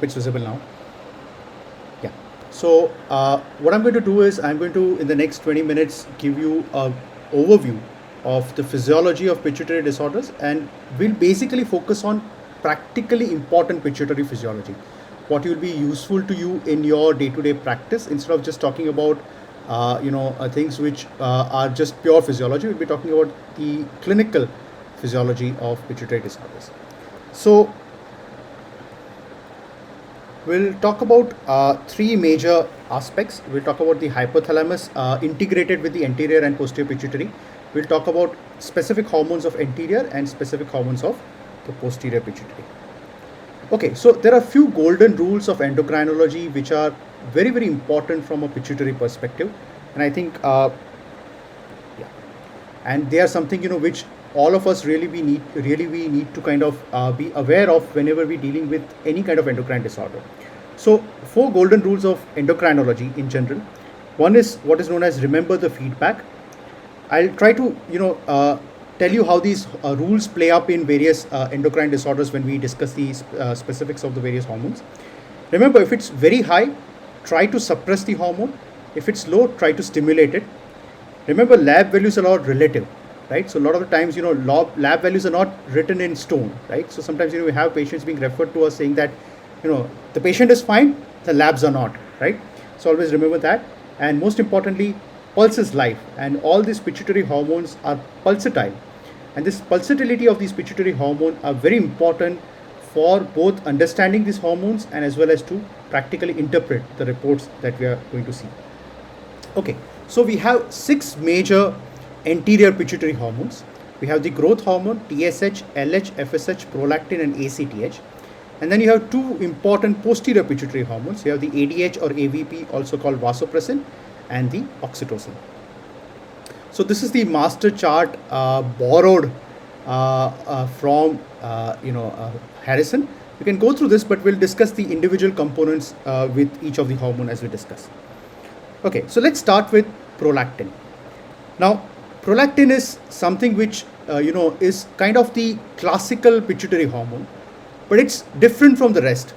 it's visible now. Yeah. So what I'm going to do is I'm going to in the next 20 minutes give you a overview of the physiology of pituitary disorders, and we'll basically focus on practically important pituitary physiology, what will be useful to you in your day-to-day practice, instead of just talking about things which are just pure physiology. We'll be talking about the clinical physiology of pituitary disorders. So we'll talk about three major aspects. We'll talk about the hypothalamus integrated with the anterior and posterior pituitary. We'll talk about specific hormones of anterior and specific hormones of the posterior pituitary. Okay, so there are a few golden rules of endocrinology which are very, very important from a pituitary perspective, and I think, yeah, and they are something which all of us really we need to kind of be aware of whenever we're dealing with any kind of endocrine disorder. So, four golden rules of endocrinology in general. One is what is known as remember the feedback. I'll try to tell you how these rules play up in various endocrine disorders when we discuss the specifics of the various hormones. Remember, if it's very high, try to suppress the hormone. If it's low, try to stimulate it. Remember, lab values are all relative, right? So a lot of the times, lab values are not written in stone, right? So sometimes, we have patients being referred to us saying that, the patient is fine, the labs are not, right? So always remember that. And most importantly, pulse is life, and all these pituitary hormones are pulsatile, and this pulsatility of these pituitary hormones are very important for both understanding these hormones and as well as to practically interpret the reports that we are going to see. Okay, so we have six major anterior pituitary hormones. We have the growth hormone, TSH, LH, FSH, prolactin, and ACTH. And then you have two important posterior pituitary hormones. You have the ADH or AVP, also called vasopressin, and the oxytocin. So this is the master chart borrowed from Harrison. You can go through this, but we'll discuss the individual components with each of the hormone as we discuss. Okay, so let's start with prolactin. Now, prolactin is something which is kind of the classical pituitary hormone, but it's different from the rest.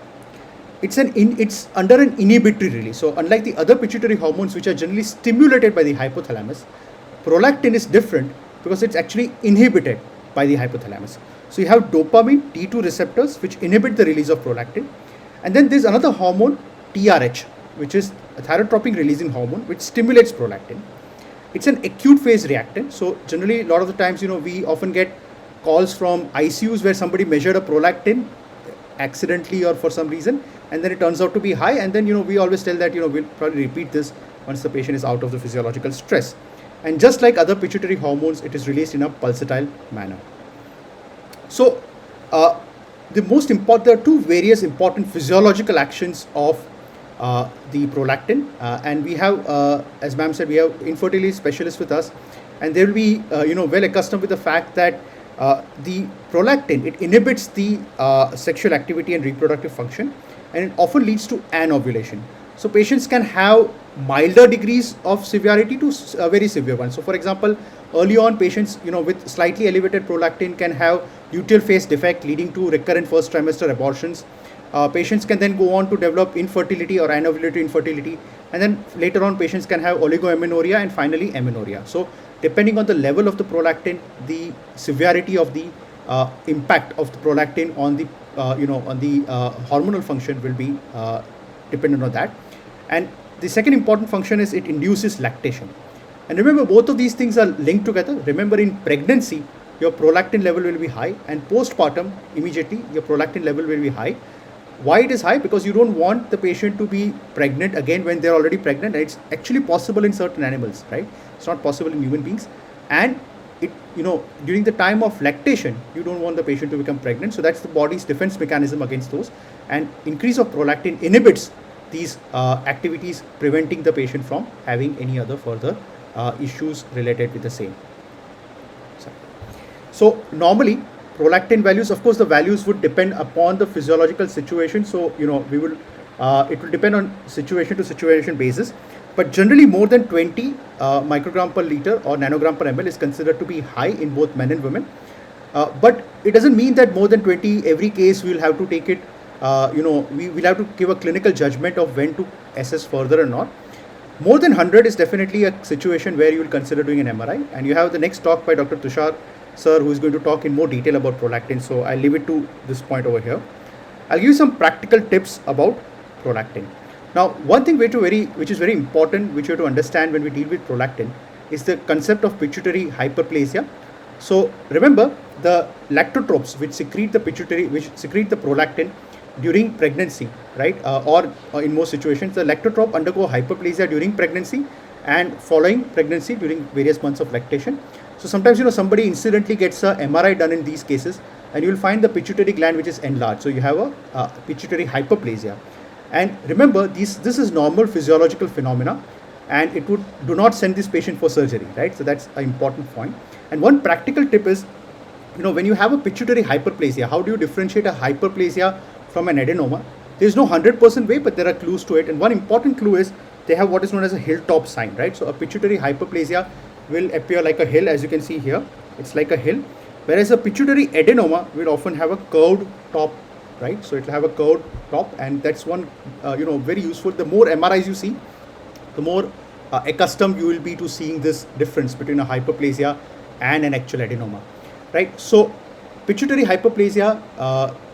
It's under an inhibitory release. So unlike the other pituitary hormones which are generally stimulated by the hypothalamus, prolactin is different because it's actually inhibited by the hypothalamus. So you have dopamine T2 receptors which inhibit the release of prolactin, and then there's another hormone TRH, which is a thyrotropin releasing hormone which stimulates prolactin. It's an acute phase reactant. So generally a lot of the times we often get calls from ICUs where somebody measured a prolactin accidentally or for some reason, and then it turns out to be high, and then we always tell that we'll probably repeat this once the patient is out of the physiological stress. And just like other pituitary hormones, it is released in a pulsatile manner. So there are two various important physiological actions of the prolactin, and we have, as ma'am said, we have infertility specialists with us, and they will be well accustomed with the fact that the prolactin, it inhibits the sexual activity and reproductive function, and it often leads to anovulation. So patients can have milder degrees of severity to very severe ones. So for example, early on patients with slightly elevated prolactin can have luteal phase defect leading to recurrent first trimester abortions. Patients can then go on to develop infertility or anovulatory infertility, and then later on patients can have oligoamenorrhea and finally amenorrhea. So depending on the level of the prolactin, the severity of the impact of the prolactin on the hormonal function will be dependent on that. And the second important function is it induces lactation. And remember, both of these things are linked together. Remember, in pregnancy, your prolactin level will be high, and postpartum, immediately, your prolactin level will be high. Why it is high? Because you don't want the patient to be pregnant again when they're already pregnant. It's actually possible in certain animals, right? It's not possible in human beings. And it, during the time of lactation, you don't want the patient to become pregnant. So that's the body's defense mechanism against those. And increase of prolactin inhibits these activities, preventing the patient from having any other further issues related with the same. So normally, prolactin values, of course, the values would depend upon the physiological situation. So, it will depend on situation to situation basis. But generally, more than 20 microgram per liter or nanogram per ml is considered to be high in both men and women. But it doesn't mean that more than 20 every case we will have to take it we will have to give a clinical judgment of when to assess further or not. More than 100 is definitely a situation where you will consider doing an MRI. And you have the next talk by Dr. Tushar sir, who is going to talk in more detail about prolactin. So I'll leave it to this point over here. I'll give you some practical tips about prolactin. Now, one thing which is very important, which you have to understand when we deal with prolactin, is the concept of pituitary hyperplasia. So remember, the lactotropes which secrete the prolactin during pregnancy, right? Or in most situations, the lactotrope undergo hyperplasia during pregnancy and following pregnancy during various months of lactation. So sometimes somebody incidentally gets a MRI done in these cases, and you will find the pituitary gland which is enlarged. So you have a pituitary hyperplasia. And remember, this is normal physiological phenomena, and do not send this patient for surgery, right? So that's an important point. And one practical tip is, when you have a pituitary hyperplasia, how do you differentiate a hyperplasia from an adenoma? There is no 100% way, but there are clues to it. And one important clue is they have what is known as a hilltop sign, right? So a pituitary hyperplasia will appear like a hill, as you can see here. It's like a hill. Whereas a pituitary adenoma will often have a curved top, right? So it will have a curved top, and that's one, very useful. The more MRIs you see, the more accustomed you will be to seeing this difference between a hyperplasia and an actual adenoma, right? So pituitary hyperplasia,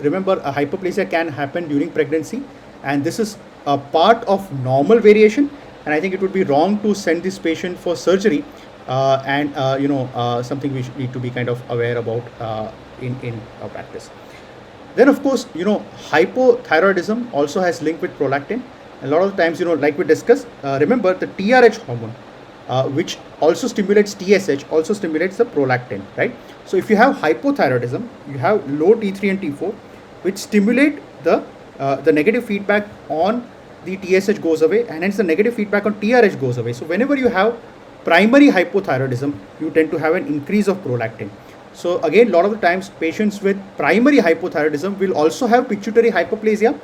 remember, a hyperplasia can happen during pregnancy, and this is a part of normal variation, and I think it would be wrong to send this patient for surgery, and something we need to be kind of aware about in our practice. Then of course, hypothyroidism also has link with prolactin. A lot of times, like we discussed, remember the TRH hormone, which also stimulates TSH, also stimulates the prolactin, right? So if you have hypothyroidism, you have low T3 and T4, which stimulate the negative feedback on the TSH goes away, and hence the negative feedback on TRH goes away. So whenever you have primary hypothyroidism, you tend to have an increase of prolactin. So again, a lot of the times patients with primary hypothyroidism will also have pituitary hyperplasia,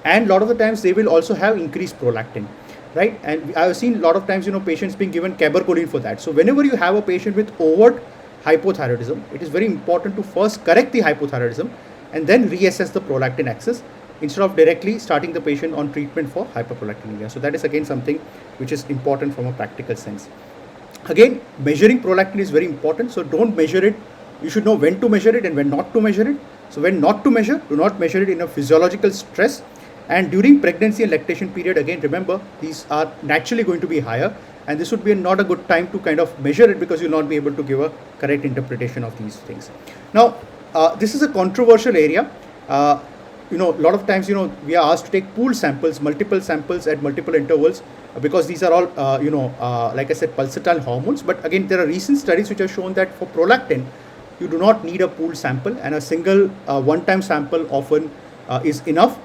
and a lot of the times they will also have increased prolactin, right? And I've seen a lot of times, patients being given cabergoline for that. So whenever you have a patient with overt hypothyroidism, it is very important to first correct the hypothyroidism and then reassess the prolactin axis instead of directly starting the patient on treatment for hyperprolactinemia. So that is again something which is important from a practical sense. Again, measuring prolactin is very important. So don't measure it. You should know when to measure it and when not to measure it. So when not to measure, do not measure it in a physiological stress. And during pregnancy and lactation period, again, remember, these are naturally going to be higher, and this would be not a good time to kind of measure it, because you'll not be able to give a correct interpretation of these things. Now, this is a controversial area. A lot of times, we are asked to take pooled samples, multiple samples at multiple intervals, because these are all, like I said, pulsatile hormones. But again, there are recent studies which have shown that for prolactin, you do not need a pooled sample, and a single one-time sample often is enough.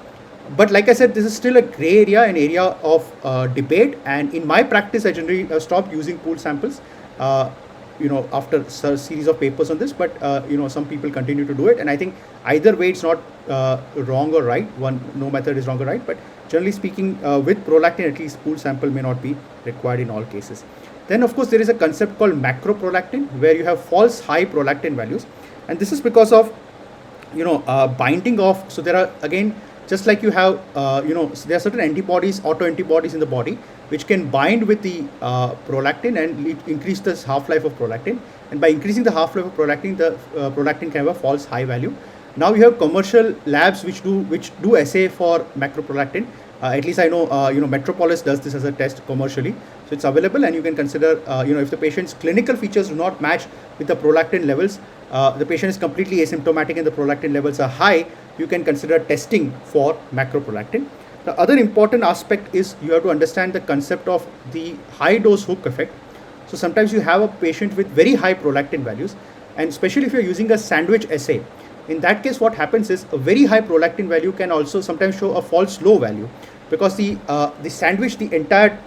But like I said, this is still a gray area, an area of debate. And in my practice, I generally stopped using pooled samples, after a series of papers on this. But, some people continue to do it. And I think either way, it's not wrong or right. No method is wrong or right. But generally speaking, with prolactin, at least pooled sample may not be required in all cases. Then, of course, there is a concept called macroprolactin, where you have false high prolactin values. And this is because of, binding off. So there are, again, just like you have, there are certain antibodies, autoantibodies in the body, which can bind with the prolactin and increase the half-life of prolactin. And by increasing the half-life of prolactin, the prolactin can have a false high value. Now you have commercial labs which do assay for macroprolactin. At least I know, Metropolis does this as a test commercially. So it's available, and you can consider, if the patient's clinical features do not match with the prolactin levels, the patient is completely asymptomatic and the prolactin levels are high, you can consider testing for macroprolactin. The other important aspect is you have to understand the concept of the high dose hook effect. So sometimes you have a patient with very high prolactin values, and especially if you're using a sandwich assay. In that case, what happens is a very high prolactin value can also sometimes show a false low value, because the sandwich, the entire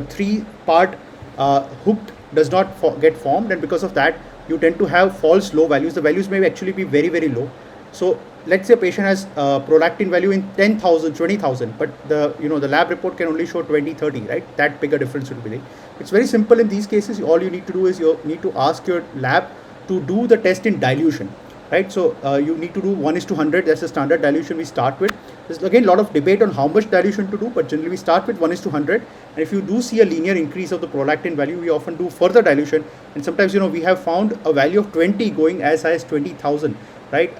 three-part hook does not get formed, and because of that, you tend to have false low values. The values may actually be very, very low. So let's say a patient has prolactin value in 10,000, 20,000, but the lab report can only show 20, 30, right? That bigger difference will be there. It's very simple in these cases. All you need to do is you need to ask your lab to do the test in dilution. right? So you need to do 1:100. That's the standard dilution we start with. There's again a lot of debate on how much dilution to do, but generally we start with 1:100. And if you do see a linear increase of the prolactin value, we often do further dilution. And sometimes, we have found a value of 20 going as high as 20,000, right?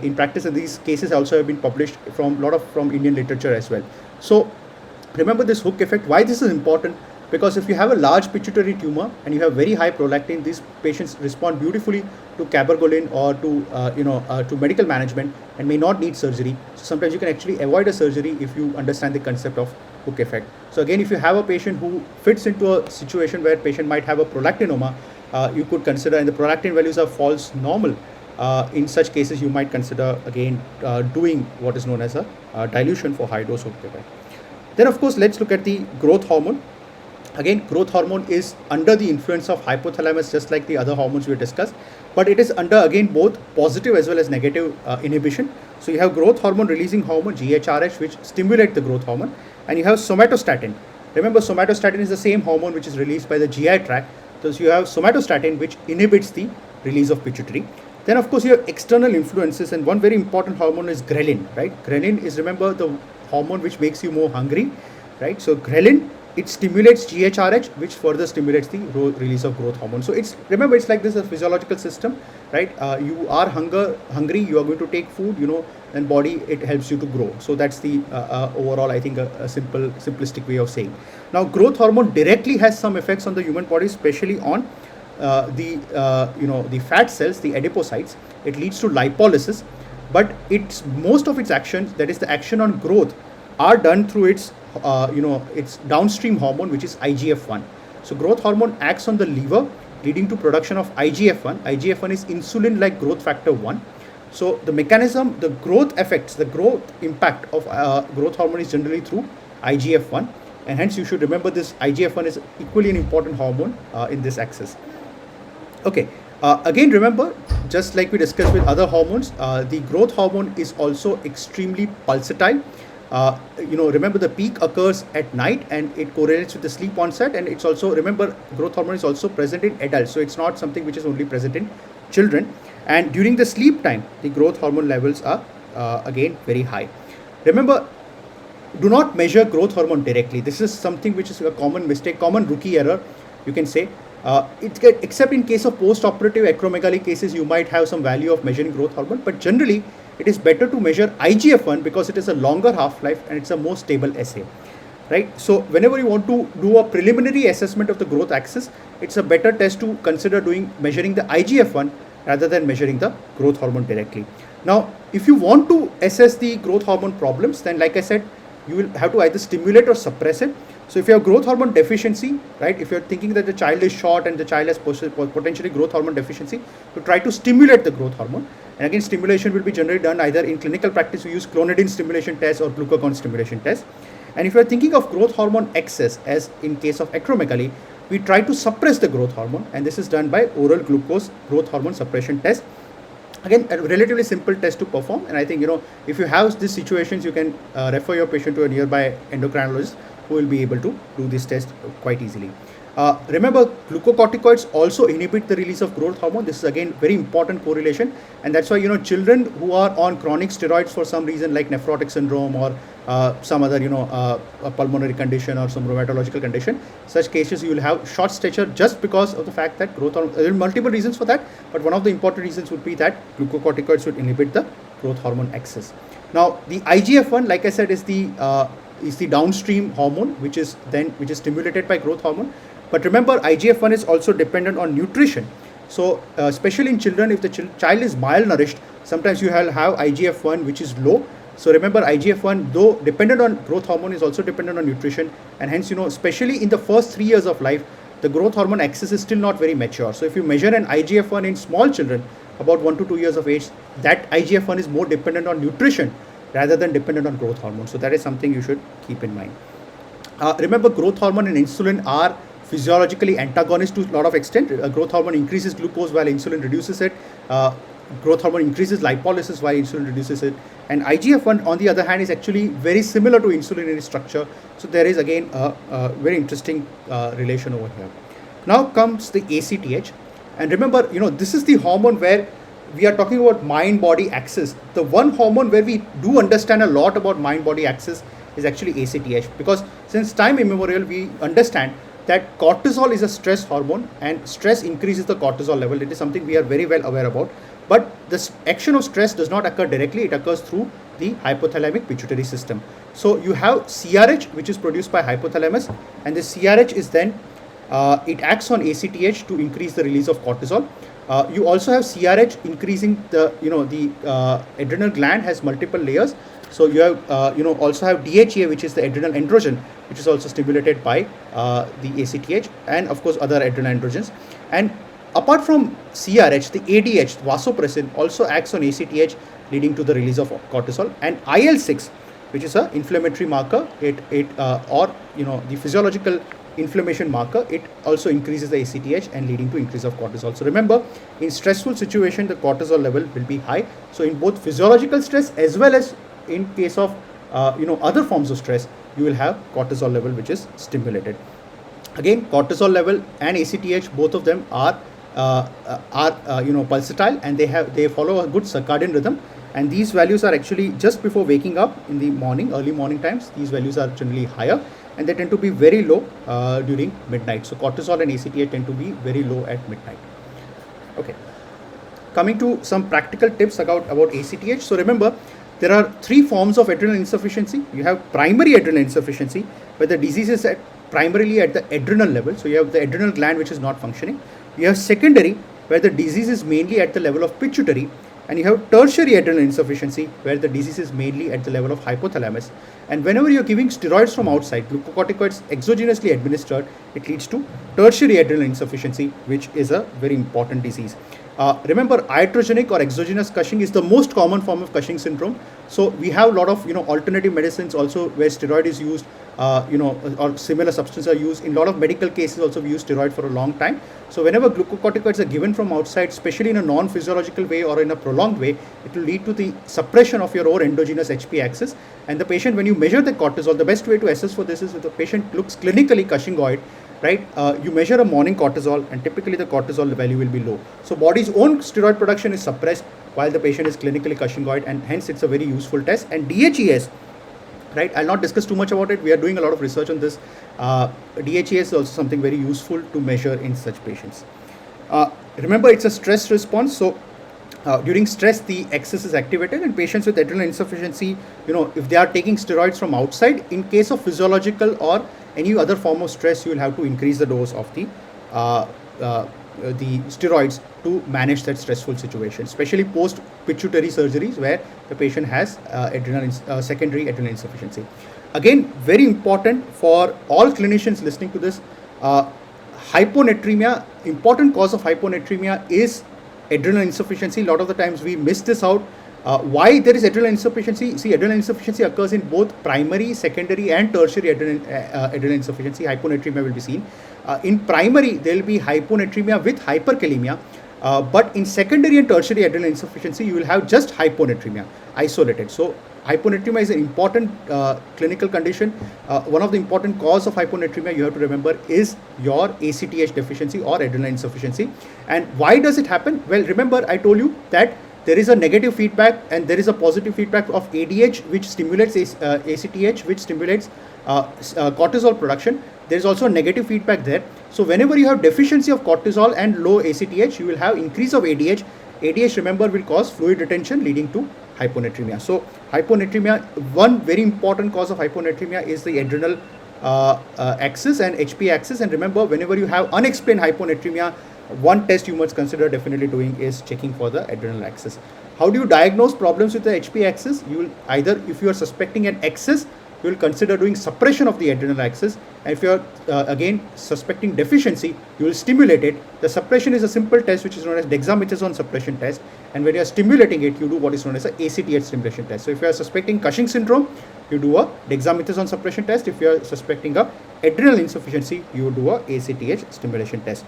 In practice, and these cases also have been published from Indian literature as well. So remember this hook effect. Why this is important? Because if you have a large pituitary tumor and you have very high prolactin, these patients respond beautifully to cabergoline or to medical management and may not need surgery. So sometimes you can actually avoid a surgery if you understand the concept of hook effect. So again, if you have a patient who fits into a situation where patient might have a prolactinoma, you could consider, and the prolactin values are false normal. In such cases, you might consider again doing what is known as a dilution for high dose hook effect. Then of course, let's look at the growth hormone. Again, growth hormone is under the influence of hypothalamus, just like the other hormones we discussed, but it is under again both positive as well as negative inhibition. So you have growth hormone releasing hormone GHRH, which stimulate the growth hormone, and you have somatostatin. Remember, somatostatin is the same hormone which is released by the GI tract. So you have somatostatin, which inhibits the release of pituitary. Then of course you have external influences, and one very important hormone is ghrelin, right? Ghrelin is, remember, the hormone which makes you more hungry, right? So ghrelin, it stimulates GHRH, which further stimulates the release of growth hormone. So remember, it's like this, a physiological system, right? You are hungry, you are going to take food, and body, it helps you to grow. So that's the overall, I think, a simplistic way of saying. Now, growth hormone directly has some effects on the human body, especially on the fat cells, the adipocytes. It leads to lipolysis, but most of its actions, that is the action on growth, are done through its downstream hormone, which is IGF-1. So growth hormone acts on the liver, leading to production of IGF-1. IGF-1 is insulin-like growth factor 1. So the mechanism, the growth effects, the growth impact of growth hormone is generally through IGF-1, and hence you should remember this IGF-1 is equally an important hormone in this axis. Okay. Again, remember, just like we discussed with other hormones, the growth hormone is also extremely pulsatile. Remember, the peak occurs at night and it correlates with the sleep onset, and it's also, remember, growth hormone is also present in adults, so it's not something which is only present in children. And during the sleep time, the growth hormone levels are again very high. Remember, do not measure growth hormone directly. This is something which is a common mistake, common rookie error, you can say. Except in case of post-operative acromegaly cases, you might have some value of measuring growth hormone, but generally it is better to measure IGF-1 because it is a longer half-life and it's a more stable assay, right? So whenever you want to do a preliminary assessment of the growth axis, it's a better test to consider measuring the IGF-1 rather than measuring the growth hormone directly. Now, if you want to assess the growth hormone problems, then like I said, you will have to either stimulate or suppress it. So if you have growth hormone deficiency, right, if you're thinking that the child is short and the child has potentially growth hormone deficiency, you try to stimulate the growth hormone. And again, stimulation will be generally done either in clinical practice, we use clonidine stimulation test or glucagon stimulation test. And if you're thinking of growth hormone excess, as in case of acromegaly, we try to suppress the growth hormone, and this is done by oral glucose growth hormone suppression test. Again, a relatively simple test to perform, and I think, if you have these situations, you can refer your patient to a nearby endocrinologist who will be able to do this test quite easily. Remember, glucocorticoids also inhibit the release of growth hormone. This is again very important correlation, and that's why children who are on chronic steroids for some reason, like nephrotic syndrome or some other a pulmonary condition or some rheumatological condition, such cases you will have short stature just because of the fact that growth hormone. There are multiple reasons for that, but one of the important reasons would be that glucocorticoids would inhibit the growth hormone axis. Now, the IGF-1, like I said, is the downstream hormone which is stimulated by growth hormone. But remember, IGF-1 is also dependent on nutrition. So especially in children, if the child is malnourished, sometimes you have IGF-1 which is low. So remember, IGF-1, though dependent on growth hormone, is also dependent on nutrition, and hence especially in the first 3 years of life, the growth hormone axis is still not very mature. So if you measure an IGF-1 in small children about 1 to 2 years of age, that IGF-1 is more dependent on nutrition rather than dependent on growth hormone. So that is something you should keep in mind. Remember, growth hormone and insulin are physiologically antagonist to a lot of extent. Growth hormone increases glucose while insulin reduces it. Growth hormone increases lipolysis while insulin reduces it. And IGF-1, on the other hand, is actually very similar to insulin in its structure. So there is again a very interesting relation over here. Now comes the ACTH. And remember, this is the hormone where we are talking about mind-body axis. The one hormone where we do understand a lot about mind-body axis is actually ACTH, because since time immemorial we understand that cortisol is a stress hormone and stress increases the cortisol level. It is something we are very well aware about. But the action of stress does not occur directly, it occurs through the hypothalamic pituitary system. So you have CRH, which is produced by hypothalamus, and the CRH is then it acts on ACTH to increase the release of cortisol. You also have CRH increasing the adrenal gland has multiple layers. So you have also have DHEA, which is the adrenal androgen, which is also stimulated by the ACTH, and of course other adrenal androgens. And apart from CRH, the ADH, vasopressin, also acts on ACTH, leading to the release of cortisol. And IL-6, which is an inflammatory marker, or the physiological inflammation marker, it also increases the ACTH and leading to increase of cortisol. So remember, in stressful situation, the cortisol level will be high. So in both physiological stress as well as in case of other forms of stress, you will have cortisol level which is stimulated. Again, cortisol level and ACTH, both of them are pulsatile, and they follow a good circadian rhythm. And these values are actually just before waking up in the morning, early morning times. These values are generally higher, and they tend to be very low during midnight. So cortisol and ACTH tend to be very low at midnight. Okay. Coming to some practical tips about ACTH. So remember, there are three forms of adrenal insufficiency. You have primary adrenal insufficiency, where the disease is primarily at the adrenal level. So you have the adrenal gland which is not functioning. You have secondary, where the disease is mainly at the level of pituitary. And you have tertiary adrenal insufficiency, where the disease is mainly at the level of hypothalamus. And whenever you're giving steroids from outside, glucocorticoids exogenously administered, it leads to tertiary adrenal insufficiency, which is a very important disease. Remember, iatrogenic or exogenous Cushing is the most common form of Cushing syndrome. So we have a lot of alternative medicines also where steroid is used, or similar substances are used. In a lot of medical cases also we use steroid for a long time. So whenever glucocorticoids are given from outside, especially in a non-physiological way or in a prolonged way, it will lead to the suppression of your own endogenous HP axis. And the patient, when you measure the cortisol, the best way to assess for this is if the patient looks clinically Cushingoid, right? You measure a morning cortisol, and typically the cortisol value will be low. So body's own steroid production is suppressed while the patient is clinically Cushingoid, and hence it's a very useful test. And DHES, right? I'll not discuss too much about it. We are doing a lot of research on this. DHES is also something very useful to measure in such patients. Remember, it's a stress response. So during stress, the axis is activated, and patients with adrenal insufficiency, if they are taking steroids from outside, in case of physiological or any other form of stress, you will have to increase the dose of the steroids to manage that stressful situation, especially post pituitary surgeries where the patient has secondary adrenal insufficiency. Again, very important for all clinicians listening to this, hyponatremia, important cause of hyponatremia is adrenal insufficiency. A lot of the times we miss this out. Why there is adrenal insufficiency? See, adrenal insufficiency occurs in both primary, secondary and tertiary adrenal insufficiency. Hyponatremia will be seen. In primary, there will be hyponatremia with hyperkalemia. But in secondary and tertiary adrenal insufficiency, you will have just hyponatremia, isolated. So hyponatremia is an important clinical condition. One of the important cause of hyponatremia you have to remember is your ACTH deficiency or adrenal insufficiency. And why does it happen? Well, remember I told you that there is a negative feedback and there is a positive feedback of ADH, which stimulates ACTH, which stimulates cortisol production. There is also negative feedback there. So whenever you have deficiency of cortisol and low ACTH, you will have increase of ADH. ADH, remember, will cause fluid retention leading to hyponatremia. So hyponatremia, one very important cause of hyponatremia is the adrenal axis and HP axis. And remember, whenever you have unexplained hyponatremia, one test you must consider definitely doing is checking for the adrenal axis. How do you diagnose problems with the HP axis? You will either, if you are suspecting an excess, you will consider doing suppression of the adrenal axis, and if you are again suspecting deficiency, you will stimulate it. The suppression is a simple test which is known as dexamethasone suppression test, and when you are stimulating it, you do what is known as a ACTH stimulation test. So if you are suspecting Cushing syndrome, you do a dexamethasone suppression test. If you are suspecting a adrenal insufficiency, you do a ACTH stimulation test.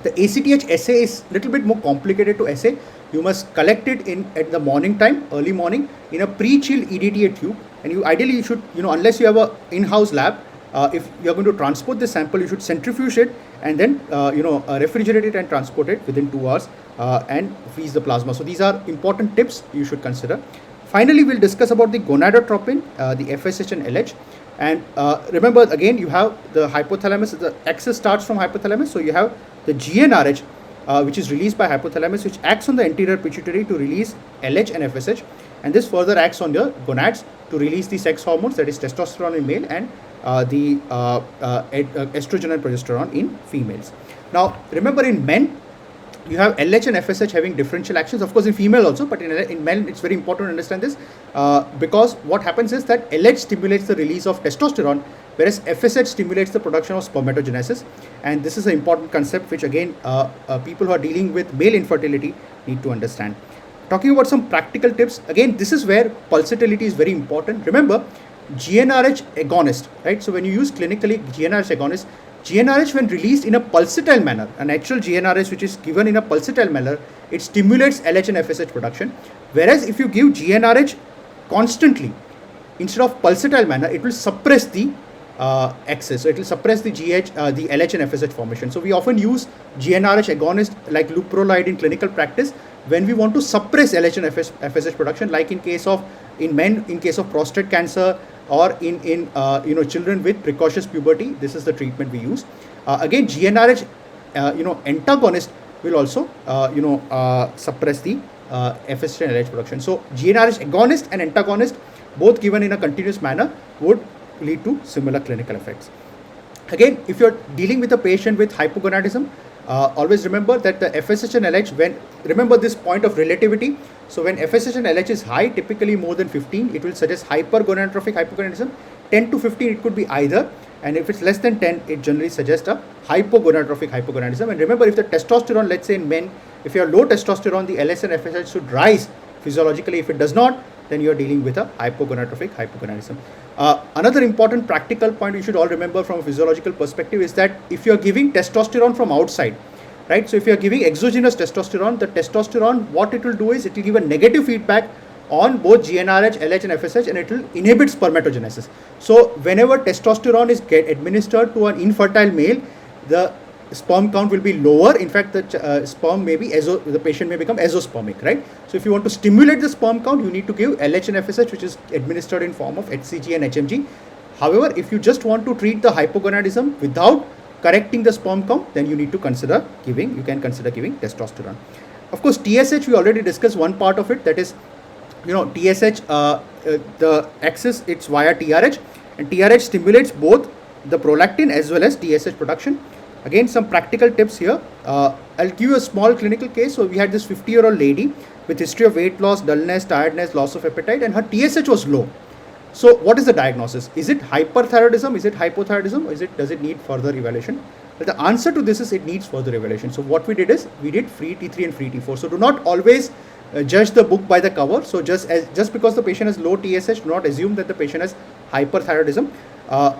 The ACTH assay is a little bit more complicated to assay. You must collect it at the morning time, early morning, in a pre-chilled EDTA tube. And you ideally should, unless you have a in-house lab, if you are going to transport the sample, you should centrifuge it and then, refrigerate it and transport it within 2 hours. and freeze the plasma. So these are important tips you should consider. Finally, we'll discuss about the gonadotropin, the FSH and LH. And remember, again, you have the hypothalamus. The axis starts from hypothalamus. So you have the GnRH, which is released by hypothalamus, which acts on the anterior pituitary to release LH and FSH. And this further acts on your gonads to release the sex hormones, that is testosterone in male and the estrogen and progesterone in females. Now, remember, in men, you have LH and FSH having differential actions, of course in female also, but in men it's very important to understand this, because what happens is that LH stimulates the release of testosterone, whereas FSH stimulates the production of spermatogenesis. And this is an important concept which again people who are dealing with male infertility need to understand. Talking about some practical tips, again this is where pulsatility is very important. Remember, GnRH agonist, right? So when you use clinically GnRH agonist, GnRH when released in a pulsatile manner, a natural GnRH which is given in a pulsatile manner, it stimulates LH and FSH production. Whereas if you give GnRH constantly instead of pulsatile manner, it will suppress the axis. So it will suppress the the LH and FSH formation. So we often use GnRH agonist like leuprolide in clinical practice when we want to suppress LH and FSH production, like in men in case of prostate cancer, or in children with precocious puberty. This is the treatment we use. Again, GnRH antagonist will also suppress the FSH and LH production. So GnRH agonist and antagonist, both given in a continuous manner, would lead to similar clinical effects. Again, if you're dealing with a patient with hypogonadism, always remember that the FSH and LH, remember this point of relativity. So when FSH and LH is high, typically more than 15, it will suggest hypergonadotrophic hypogonadism. 10 to 15, it could be either. And if it's less than 10, it generally suggests a hypogonadotrophic hypogonadism. And remember, if the testosterone, let's say in men, if you have low testosterone, the LH and FSH should rise physiologically. If it does not, then you are dealing with a hypogonadotrophic hypogonadism. Another important practical point you should all remember from a physiological perspective is that if you are giving testosterone from outside, right? So if you are giving exogenous testosterone, the testosterone, what it will do is it will give a negative feedback on both GnRH, LH and FSH, and it will inhibit spermatogenesis. So whenever testosterone is administered to an infertile male, the sperm count will be lower. In fact, the sperm may be the patient may become azoospermic, right? So if you want to stimulate the sperm count, you need to give LH and FSH, which is administered in form of HCG and HMG. However, if you just want to treat the hypogonadism without correcting the sperm count, then you can consider giving testosterone. Of course, TSH, we already discussed one part of it, that is, TSH, the axis, it's via TRH, and TRH stimulates both the prolactin as well as TSH production. Again, some practical tips here. I'll give you a small clinical case. So we had this 50-year-old lady with history of weight loss, dullness, tiredness, loss of appetite, and her TSH was low. So what is the diagnosis? Is it hyperthyroidism? Is it hypothyroidism? Or does it need further evaluation? But the answer to this is it needs further evaluation. So what we did is we did free T3 and free T4. So do not always judge the book by the cover. So just because the patient has low TSH, do not assume that the patient has hyperthyroidism.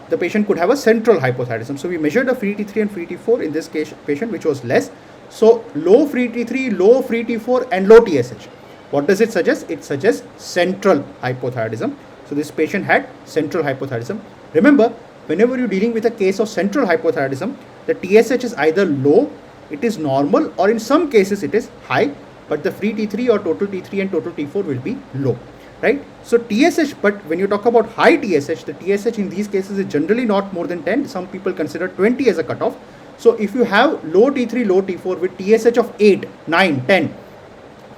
The patient could have a central hypothyroidism. So we measured a free T3 and free T4 in this case patient, which was less. So low free T3, low free T4 and low TSH. What does it suggest? It suggests central hypothyroidism. So this patient had central hypothyroidism. Remember, whenever you're dealing with a case of central hypothyroidism, the TSH is either low, it is normal, or in some cases it is high, but the free T3 or total T3 and total T4 will be low. Right? So TSH, but when you talk about high TSH, the TSH in these cases is generally not more than 10. Some people consider 20 as a cutoff. So if you have low T3, low T4 with TSH of 8, 9, 10,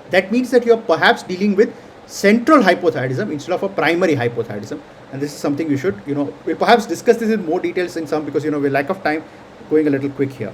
that means that you are perhaps dealing with central hypothyroidism instead of a primary hypothyroidism. And this is something you should, we'll perhaps discuss this in more details in some, because, we lack of time, going a little quick here.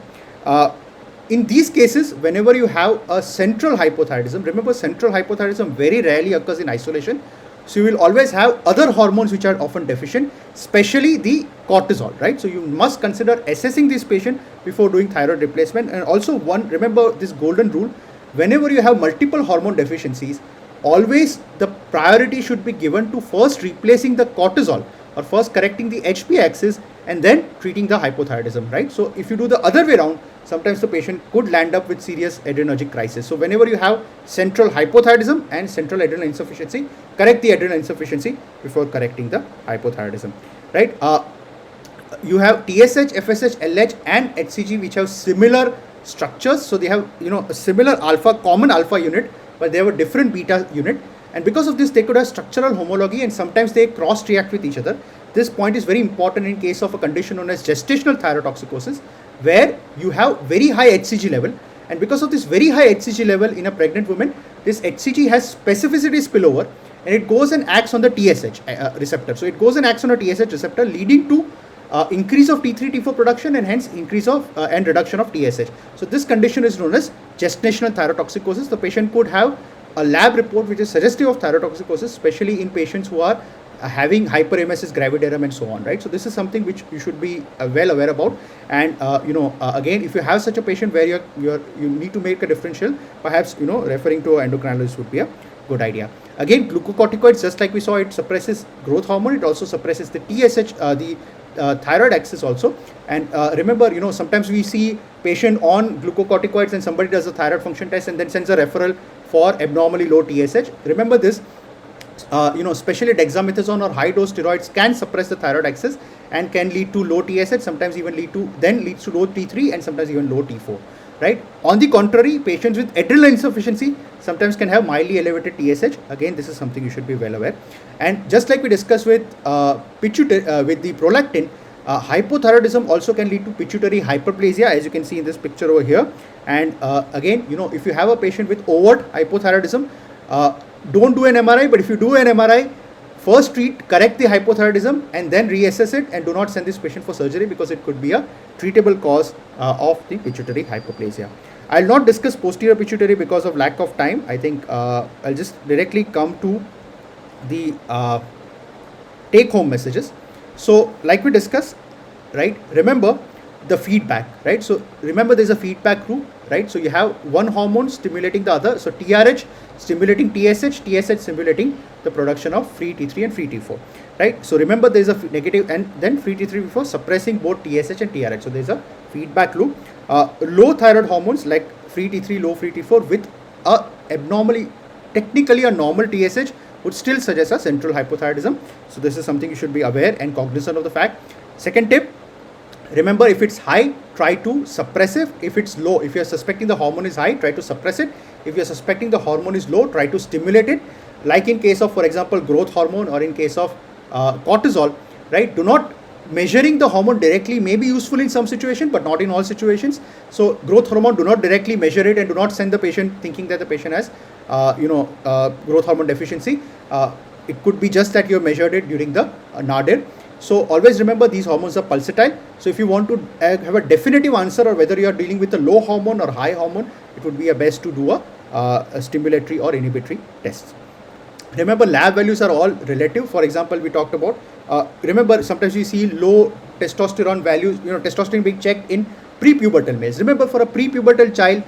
In these cases, whenever you have a central hypothyroidism, remember central hypothyroidism very rarely occurs in isolation. So you will always have other hormones which are often deficient, especially the cortisol, right? So you must consider assessing this patient before doing thyroid replacement. And also remember this golden rule, whenever you have multiple hormone deficiencies, always the priority should be given to first replacing the cortisol or first correcting the HP axis and then treating the hypothyroidism, right? So if you do the other way around, sometimes the patient could land up with serious adrenergic crisis. So whenever you have central hypothyroidism and central adrenal insufficiency, correct the adrenal insufficiency before correcting the hypothyroidism, right? You have TSH, FSH, LH and HCG which have similar structures. So they have, a similar common alpha unit, but they have a different beta unit. And because of this, they could have structural homology, and sometimes they cross-react with each other. This point is very important in case of a condition known as gestational thyrotoxicosis, where you have very high HCG level. And because of this very high HCG level in a pregnant woman, this HCG has specificity spillover, and it goes and acts on the TSH receptor. So it goes and acts on a TSH receptor, leading to increase of T3, T4 production, and hence increase of and reduction of TSH. So this condition is known as gestational thyrotoxicosis. The patient could have a lab report which is suggestive of thyrotoxicosis, especially in patients who are having hyperemesis gravidarum and so on, right? So this is something which you should be well aware about. And again, if you have such a patient where you need to make a differential, perhaps referring to an endocrinologist would be a good idea. Again, glucocorticoids, just like we saw, it suppresses growth hormone. It also suppresses the TSH, the thyroid axis also. And remember, sometimes we see patient on glucocorticoids and somebody does a thyroid function test and then sends a referral for abnormally low TSH. Remember this, especially dexamethasone or high dose steroids can suppress the thyroid axis and can lead to low TSH, sometimes even leads to low T3 and sometimes even low T4, right? On the contrary, patients with adrenal insufficiency sometimes can have mildly elevated TSH. Again, this is something you should be well aware. And just like we discussed with pituitary, with the prolactin, hypothyroidism also can lead to pituitary hyperplasia, as you can see in this picture over here. And again, if you have a patient with overt hypothyroidism, don't do an MRI, but if you do an MRI, first correct the hypothyroidism and then reassess it, and do not send this patient for surgery because it could be a treatable cause of the pituitary hyperplasia. I'll not discuss posterior pituitary because of lack of time. I think I'll just directly come to the take home messages. So like we discussed, right, remember the feedback, right? So remember there's a feedback loop, right? So you have one hormone stimulating the other. So TRH stimulating TSH, TSH stimulating the production of free T3 and free T4, right? So remember there's a negative, and then free T3 before suppressing both TSH and TRH. So there's a feedback loop. Low thyroid hormones like free T3, low free T4 with a technically a normal TSH would still suggest a central hypothyroidism. So this is something you should be aware and cognizant of the fact. Second tip, remember, if it's high, try to suppress it. If it's low, if you're suspecting the hormone is high, try to suppress it. If you're suspecting the hormone is low, try to stimulate it. Like in case of, for example, growth hormone, or in case of cortisol, right? Do not measuring the hormone directly may be useful in some situations, but not in all situations. So growth hormone, do not directly measure it, and do not send the patient thinking that the patient has, growth hormone deficiency. It could be just that you have measured it during the nadir. So always remember these hormones are pulsatile. So if you want to have a definitive answer or whether you are dealing with a low hormone or high hormone, it would be best to do a stimulatory or inhibitory test. Remember, lab values are all relative. For example, we talked about, remember sometimes we see low testosterone values, testosterone being checked in prepubertal males. Remember, for a prepubertal child,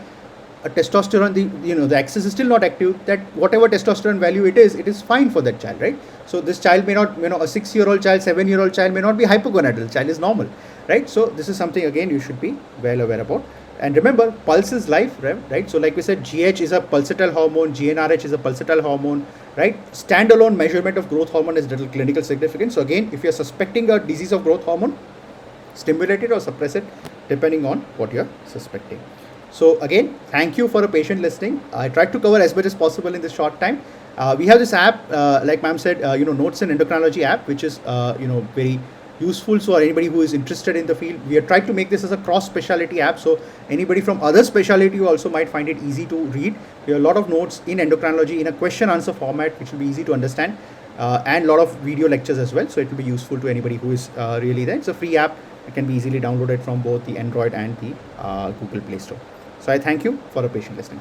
a testosterone, the axis is still not active, that whatever testosterone value it is fine for that child, right? So this child may not, a 6-year-old child, 7-year-old child may not be hypogonadal, child is normal, right? So this is something again you should be well aware about. And remember, pulse is life, right? So like we said, GH is a pulsatile hormone, GnRH is a pulsatile hormone, right? Standalone measurement of growth hormone is little clinical significance. So again, if you're suspecting a disease of growth hormone, stimulate it or suppress it depending on what you're suspecting. So again, thank you for a patient listening. I tried to cover as much as possible in this short time. We have this app, like ma'am said, Notes and Endocrinology app, which is, very useful. So anybody who is interested in the field, we are trying to make this as a cross-specialty app. So anybody from other specialty you also might find it easy to read. We have a lot of notes in endocrinology in a question-answer format, which will be easy to understand, and a lot of video lectures as well. So it will be useful to anybody who is really there. It's a free app. It can be easily downloaded from both the Android and the Google Play Store. So I thank you for a patient listening.